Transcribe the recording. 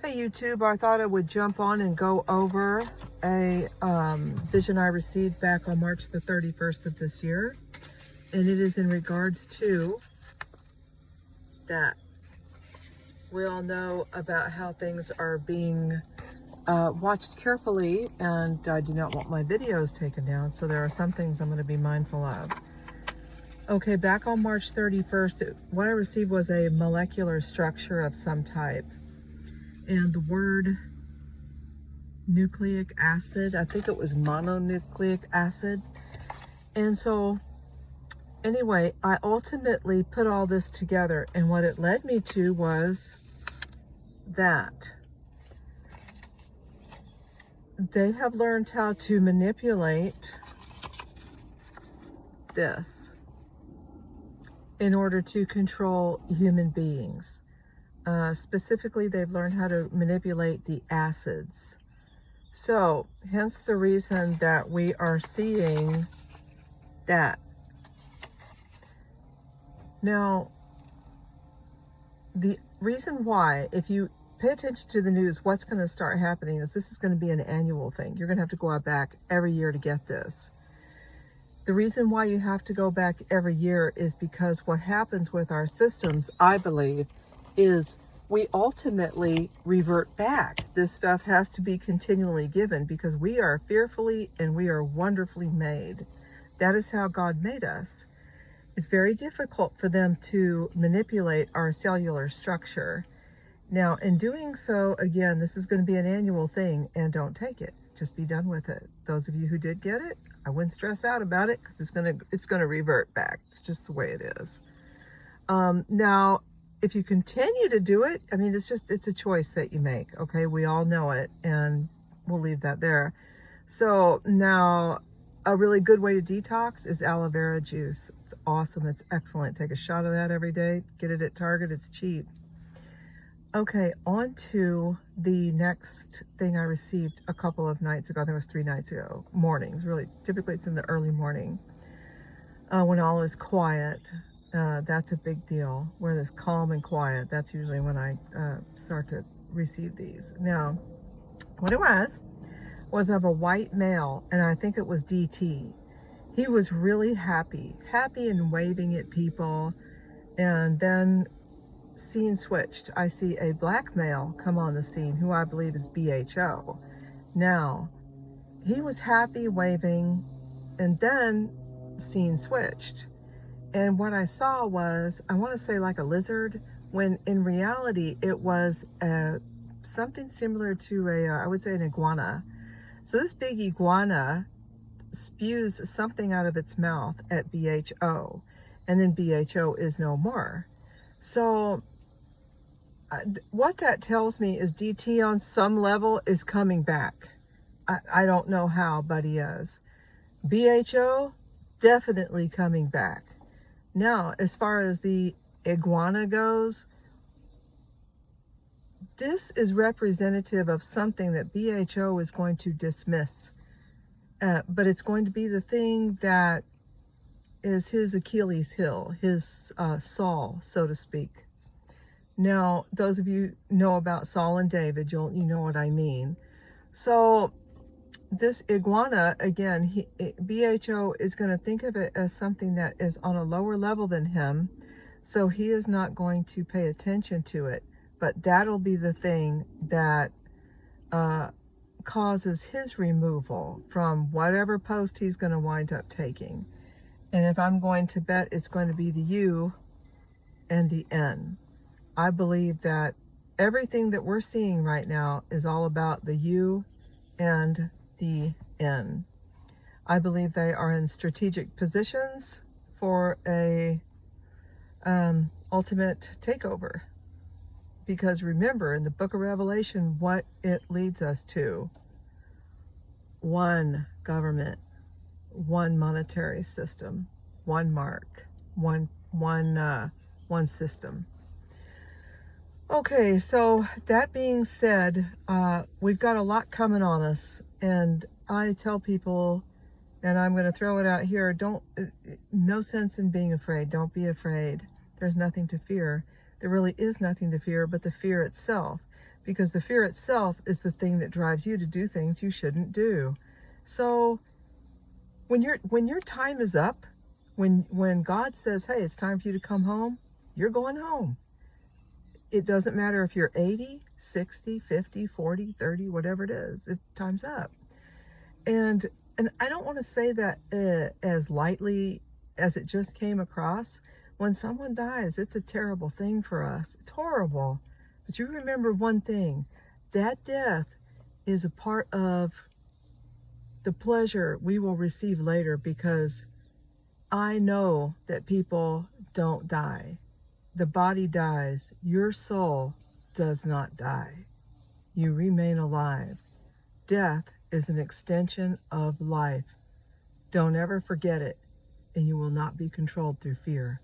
Hey YouTube, I thought I would jump on and go over a vision I received back on March the 31st of this year. And it is in regards to that. We all know about how things are being watched carefully, and I do not want my videos taken down, so there are some things I'm going to be mindful of. Okay, back on March 31st, what I received was a molecular structure of some type. And the word nucleic acid, I think it was mononucleic acid. And so anyway, I ultimately put all this together, and what it led me to was that they have learned how to manipulate this in order to control human beings. Specifically, they've learned how to manipulate the acids. So, hence the reason that we are seeing that. Now, the reason why, if you pay attention to the news, what's going to start happening is this is going to be an annual thing. You're going to have to go back every year to get this. The reason why you have to go back every year is because what happens with our systems, I believe, is we ultimately revert back. This stuff has to be continually given because we are fearfully and we are wonderfully made. That is how God made us. It's very difficult for them to manipulate our cellular structure. Now, in doing so, again, this is going to be an annual thing, and don't take it. Just be done with it. Those of you who did get it, I wouldn't stress out about it because it's gonna revert back. It's just the way it is. Now, if you continue to do it, I mean, it's a choice that you make. Okay, we all know it, and we'll leave that there. So now, a really good way to detox is aloe vera juice. It's awesome. It's excellent. Take a shot of that every day. Get it at Target. It's cheap. Okay, on to the next thing I received a couple of nights ago. I think it was 3 nights ago. Mornings, really. Typically, it's in the early morning when all is quiet. That's a big deal. Where there's calm and quiet, that's usually when I start to receive these. Now, what it was of a white male, and I think it was DT. He was really happy and waving at people, and then scene switched. I see a black male come on the scene who I believe is BHO. Now, he was happy, waving, and then scene switched. And what I saw was, I want to say like a lizard, when in reality it was something similar to I would say an iguana. So this big iguana spews something out of its mouth at BHO, and then BHO is no more. So what that tells me is DT on some level is coming back. I don't know how, but he is. BHO, definitely coming back. Now, as far as the iguana goes, this is representative of something that BHO is going to dismiss. But it's going to be the thing that is his Achilles heel, his Saul, so to speak. Now, those of you know about Saul and David, you know what I mean. So this iguana, again, BHO is going to think of it as something that is on a lower level than him. So he is not going to pay attention to it. But that'll be the thing that causes his removal from whatever post he's going to wind up taking. And if I'm going to bet, it's going to be the U and the N. I believe that everything that we're seeing right now is all about the U and the N. I believe they are in strategic positions for a ultimate takeover. Because remember, in the book of Revelation, what it leads us to: one government, one monetary system, one mark, one system. Okay, so that being said, we've got a lot coming on us, and I tell people, and I'm going to throw it out here, no sense in being afraid. Don't be afraid. There's nothing to fear. There really is nothing to fear but the fear itself, because the fear itself is the thing that drives you to do things you shouldn't do. So when your time is up, when God says, hey, it's time for you to come home, you're going home. It doesn't matter if you're 80, 60, 50, 40, 30, whatever it is. Time's up. And I don't want to say that as lightly as it just came across. When someone dies, it's a terrible thing for us. It's horrible. But you remember one thing, that death is a part of the pleasure we will receive later, because I know that people don't die. The body dies. Your soul does not die. You remain alive. Death is an extension of life. Don't ever forget it, and you will not be controlled through fear.